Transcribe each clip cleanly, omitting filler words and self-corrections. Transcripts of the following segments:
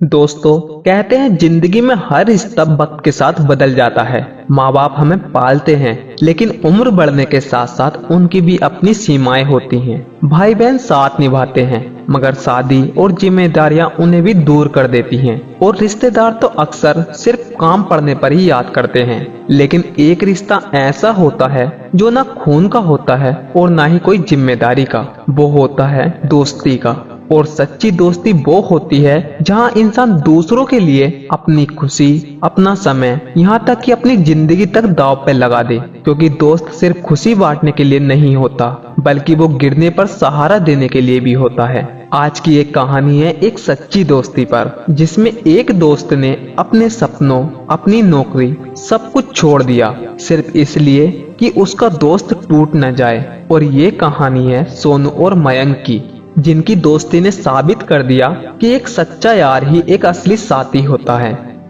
दोस्तों, कहते हैं जिंदगी में हर रिश्ता वक्त के साथ बदल जाता है। माँ बाप हमें पालते हैं, लेकिन उम्र बढ़ने के साथ साथ उनकी भी अपनी सीमाएं होती हैं। भाई बहन साथ निभाते हैं, मगर शादी और जिम्मेदारियां उन्हें भी दूर कर देती हैं। और रिश्तेदार तो अक्सर सिर्फ काम पड़ने पर ही याद करते हैं। लेकिन एक रिश्ता ऐसा होता है जो ना खून का होता है और ना ही कोई जिम्मेदारी का, वो होता है दोस्ती का। और सच्ची दोस्ती वो होती है जहाँ इंसान दूसरों के लिए अपनी खुशी, अपना समय, यहाँ तक कि अपनी जिंदगी तक दांव पे लगा दे। क्योंकि दोस्त सिर्फ खुशी बांटने के लिए नहीं होता, बल्कि वो गिरने पर सहारा देने के लिए भी होता है। आज की एक कहानी है एक सच्ची दोस्ती पर, जिसमें एक दोस्त ने अपने सपनों, अपनी नौकरी, सब कुछ छोड़ दिया सिर्फ इसलिए कि उसका दोस्त टूट न जाए। और ये कहानी है सोनू और मयंक की, जिनकी दोस्ती ने साबित कर दिया कि एक सच्चा यार ही एक असली साथी होता है।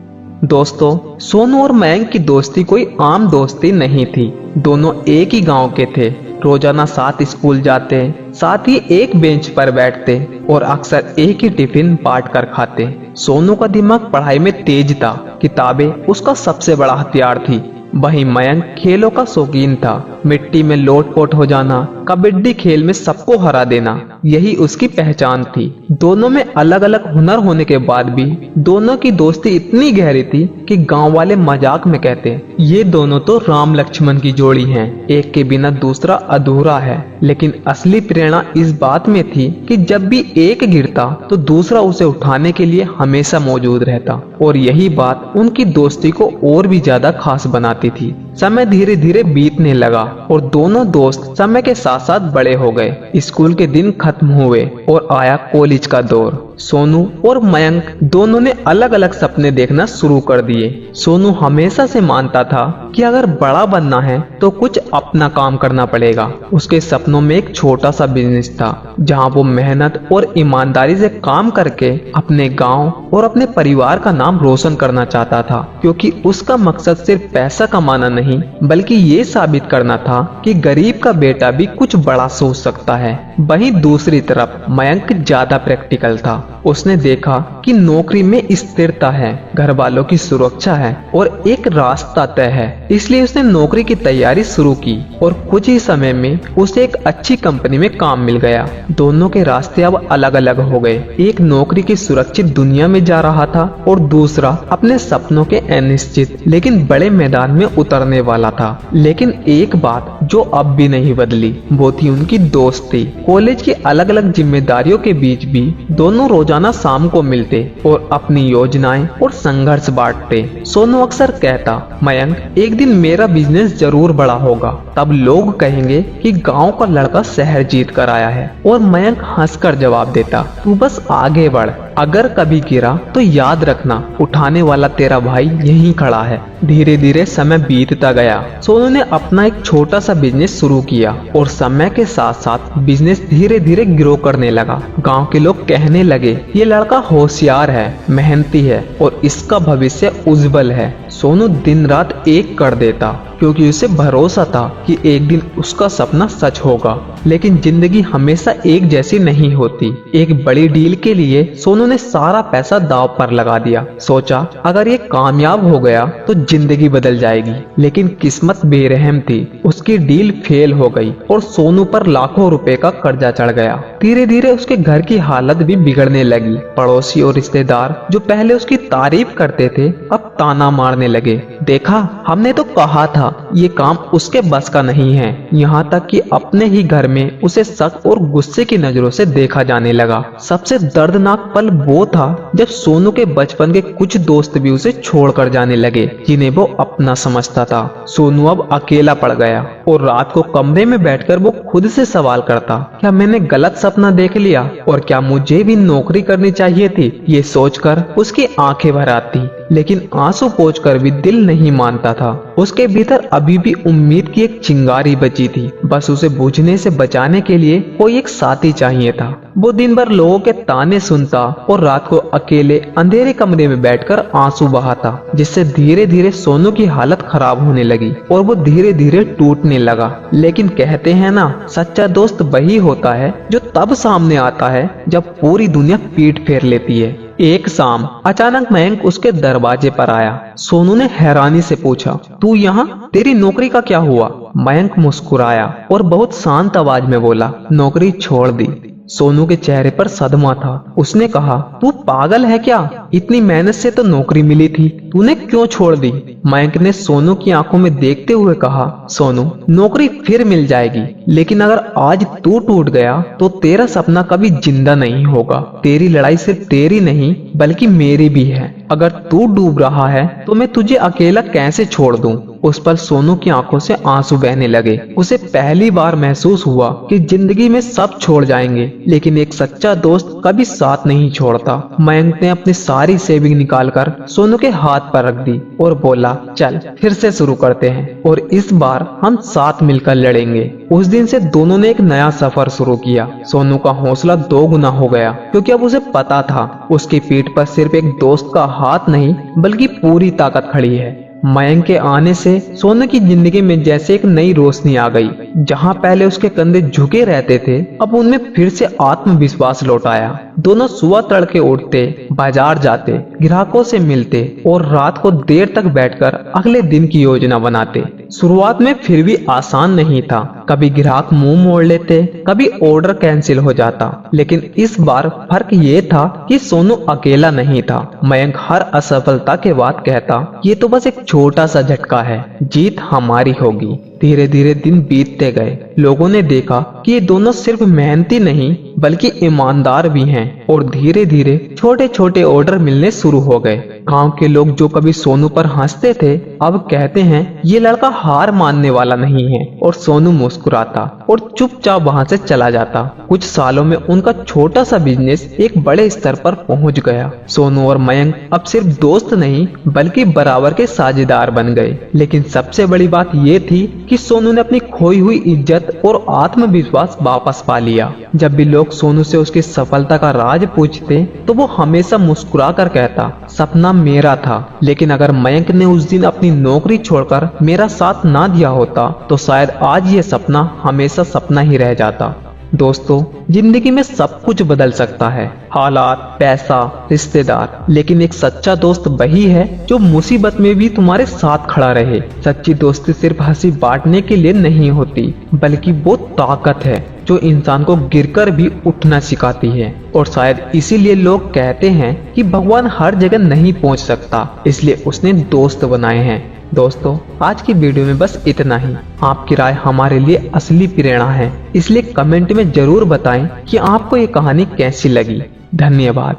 दोस्तों, सोनू और मयंक की दोस्ती कोई आम दोस्ती नहीं थी। दोनों एक ही गांव के थे, रोजाना साथ स्कूल जाते, साथ ही एक बेंच पर बैठते और अक्सर एक ही टिफिन बांट कर खाते। सोनू का दिमाग पढ़ाई में तेज था, किताबें उसका सबसे बड़ा हथियार थी। वहीं मयंक खेलों का शौकीन था, मिट्टी में लोट-पोट हो जाना, कबड्डी खेल में सबको हरा देना, यही उसकी पहचान थी। दोनों में अलग अलग हुनर होने के बाद भी दोनों की दोस्ती इतनी गहरी थी कि गांव वाले मजाक में कहते, ये दोनों तो राम लक्ष्मण की जोड़ी हैं, एक के बिना दूसरा अधूरा है। लेकिन असली प्रेरणा इस बात में थी कि जब भी एक गिरता तो दूसरा उसे उठाने के लिए हमेशा मौजूद रहता। और यही बात उनकी दोस्ती को और भी ज्यादा खास बनाती थी। समय धीरे धीरे बीतने लगा और दोनों दोस्त समय के साथ साथ बड़े हो गए। स्कूल के दिन खत्म हुए और आया कॉलेज का दौर। सोनू और मयंक दोनों ने अलग अलग सपने देखना शुरू कर दिए। सोनू हमेशा से मानता था कि अगर बड़ा बनना है तो कुछ अपना काम करना पड़ेगा। उसके सपनों में एक छोटा सा बिजनेस था, जहां वो मेहनत और ईमानदारी से काम करके अपने गांव और अपने परिवार का नाम रोशन करना चाहता था। क्योंकि उसका मकसद सिर्फ पैसा कमाना नहीं, बल्कि ये साबित करना था कि गरीब का बेटा भी कुछ बड़ा सोच सकता है। वहीं दूसरी तरफ मयंक ज्यादा प्रैक्टिकल था। उसने देखा कि नौकरी में स्थिरता है, घर वालों की सुरक्षा है और एक रास्ता तय है, इसलिए उसने नौकरी की तैयारी शुरू की और कुछ ही समय में उसे एक अच्छी कंपनी में काम मिल गया। दोनों के रास्ते अब अलग अलग हो गए। एक नौकरी की सुरक्षित दुनिया में जा रहा था और दूसरा अपने सपनों के अनिश्चित लेकिन बड़े मैदान में उतरने वाला था। लेकिन एक बात जो अब भी नहीं बदली, वो थी उनकी दोस्ती। कॉलेज की अलग अलग जिम्मेदारियों के बीच भी दोनों रोजाना शाम को मिलते और अपनी योजनाएं और संघर्ष बांटते। सोनू अक्सर कहता, मयंक एक दिन मेरा बिजनेस जरूर बड़ा होगा, तब लोग कहेंगे कि गांव का लड़का शहर जीत कर आया है। और मयंक हंसकर जवाब देता, तू बस आगे बढ़, अगर कभी गिरा तो याद रखना उठाने वाला तेरा भाई यहीं खड़ा है। धीरे धीरे समय बीतता गया। सोनू ने अपना एक छोटा सा बिजनेस शुरू किया और समय के साथ साथ बिजनेस धीरे धीरे ग्रो करने लगा। गांव के लोग कहने लगे, ये लड़का होशियार है, मेहनती है और इसका भविष्य उज्जवल है। सोनू दिन रात एक कर देता, क्योंकि उसे भरोसा था कि एक दिन उसका सपना सच होगा। लेकिन जिंदगी हमेशा एक जैसी नहीं होती। एक बड़ी डील के लिए सोनू ने सारा पैसा दांव पर लगा दिया। सोचा अगर ये कामयाब हो गया तो जिंदगी बदल जाएगी। लेकिन किस्मत बेरहम थी, उसकी डील फेल हो गई और सोनू पर लाखों रुपए का कर्जा चढ़ गया। धीरे धीरे उसके घर की हालत भी बिगड़ने लगी। पड़ोसी और रिश्तेदार जो पहले उसकी तारीफ करते थे, अब ताना मारने लगे। देखा, हमने तो कहा था ये काम उसके बस का नहीं है। यहाँ तक कि अपने ही घर में उसे शक और गुस्से की नजरों से देखा जाने लगा। सबसे दर्दनाक पल वो था जब सोनू के बचपन के कुछ दोस्त भी उसे छोड़कर जाने लगे, जिन्हें वो अपना समझता था। सोनू अब अकेला पड़ गया और रात को कमरे में बैठकर वो खुद से सवाल करता, क्या मैंने गलत सपना देख लिया और क्या मुझे भी नौकरी करनी चाहिए थी। ये सोचकर उसकी आंखें भर आती, लेकिन आंसू पोंछकर भी दिल नहीं मानता था। उसके भीतर अभी भी उम्मीद की एक चिंगारी बची थी, बस उसे बुझने से बचाने के लिए कोई एक साथी चाहिए था। वो दिन भर लोगों के ताने सुनता और रात को अकेले अंधेरे कमरे में बैठकर आंसू बहाता, जिससे धीरे धीरे सोनू की हालत खराब होने लगी और वो धीरे धीरे टूटने लगा। लेकिन कहते हैं ना, सच्चा दोस्त वही होता है जो तब सामने आता है जब पूरी दुनिया पीठ फेर लेती है। एक शाम अचानक मयंक उसके दरवाजे पर आया। सोनू ने हैरानी से पूछा, तू यहाँ? तेरी नौकरी का क्या हुआ? मयंक मुस्कुराया और बहुत शांत आवाज में बोला, नौकरी छोड़ दी। सोनू के चेहरे पर सदमा था। उसने कहा, तू पागल है क्या? इतनी मेहनत से तो नौकरी मिली थी, तूने क्यों छोड़ दी? मयंक ने सोनू की आंखों में देखते हुए कहा, सोनू, नौकरी फिर मिल जाएगी, लेकिन अगर आज तू टूट गया तो तेरा सपना कभी जिंदा नहीं होगा। तेरी लड़ाई सिर्फ तेरी नहीं बल्कि मेरी भी है। अगर तू डूब रहा है तो मैं तुझे अकेला कैसे छोड़ दूं? उस पर सोनू की आंखों से आंसू बहने लगे। उसे पहली बार महसूस हुआ कि जिंदगी में सब छोड़ जाएंगे, लेकिन एक सच्चा दोस्त कभी साथ नहीं छोड़ता। मयंक ने अपनी सारी सेविंग निकालकर सोनू के हाथ पर रख दी और बोला, चल फिर से शुरू करते हैं और इस बार हम साथ मिलकर लड़ेंगे। उस दिन से दोनों ने एक नया सफर शुरू किया। सोनू का हौसला 2 गुना हो गया, क्योंकि अब उसे पता था उसकी पीठ पर सिर्फ एक दोस्त का हाथ नहीं बल्कि पूरी ताकत खड़ी है। मयंक के आने से सोनू की जिंदगी में जैसे एक नई रोशनी आ गई। जहां पहले उसके कंधे झुके रहते थे, अब उनमें फिर से आत्मविश्वास लौट आया। दोनों सुबह तड़के उठते, बाजार जाते, ग्राहकों से मिलते और रात को देर तक बैठकर अगले दिन की योजना बनाते। शुरुआत में फिर भी आसान नहीं था। कभी ग्राहक मुंह मोड़ लेते, कभी ऑर्डर कैंसिल हो जाता, लेकिन इस बार फर्क ये था कि सोनू अकेला नहीं था। मयंक हर असफलता के बाद कहता, ये तो बस एक छोटा सा झटका है, जीत हमारी होगी। धीरे धीरे दिन बीतते गए। लोगों ने देखा कि ये दोनों सिर्फ मेहनती नहीं बल्कि ईमानदार भी हैं और धीरे धीरे छोटे छोटे ऑर्डर मिलने शुरू हो गए। गांव के लोग जो कभी सोनू पर हंसते थे, अब कहते हैं ये लड़का हार मानने वाला नहीं है। और सोनू मुस्कुराता और चुपचाप वहां से चला जाता। कुछ सालों में उनका छोटा सा बिजनेस एक बड़े स्तर पर पहुंच गया। सोनू और मयंक अब सिर्फ दोस्त नहीं बल्कि बराबर के साझेदार बन गए। लेकिन सबसे बड़ी बात ये थी कि सोनू ने अपनी खोई हुई इज्जत और आत्मविश्वास वापस पा लिया। जब भी लोग सोनू से उसकी सफलता का राज पूछते तो वो हमेशा मुस्कुरा कर कहता, सपना मेरा था, लेकिन अगर मयंक ने उस दिन अपनी नौकरी छोड़कर मेरा साथ ना दिया होता तो शायद आज ये सपना हमेशा सपना ही रह जाता। दोस्तों, जिंदगी में सब कुछ बदल सकता है, हालात, पैसा, रिश्तेदार, लेकिन एक सच्चा दोस्त वही है जो मुसीबत में भी तुम्हारे साथ खड़ा रहे। सच्ची दोस्ती सिर्फ हंसी बांटने के लिए नहीं होती, बल्कि वो ताकत है जो इंसान को गिरकर भी उठना सिखाती है। और शायद इसीलिए लोग कहते हैं कि भगवान हर जगह नहीं पहुंच सकता, इसलिए उसने दोस्त बनाए हैं। दोस्तों, आज की वीडियो में बस इतना ही। आपकी राय हमारे लिए असली प्रेरणा है, इसलिए कमेंट में जरूर बताएं कि आपको ये कहानी कैसी लगी। धन्यवाद।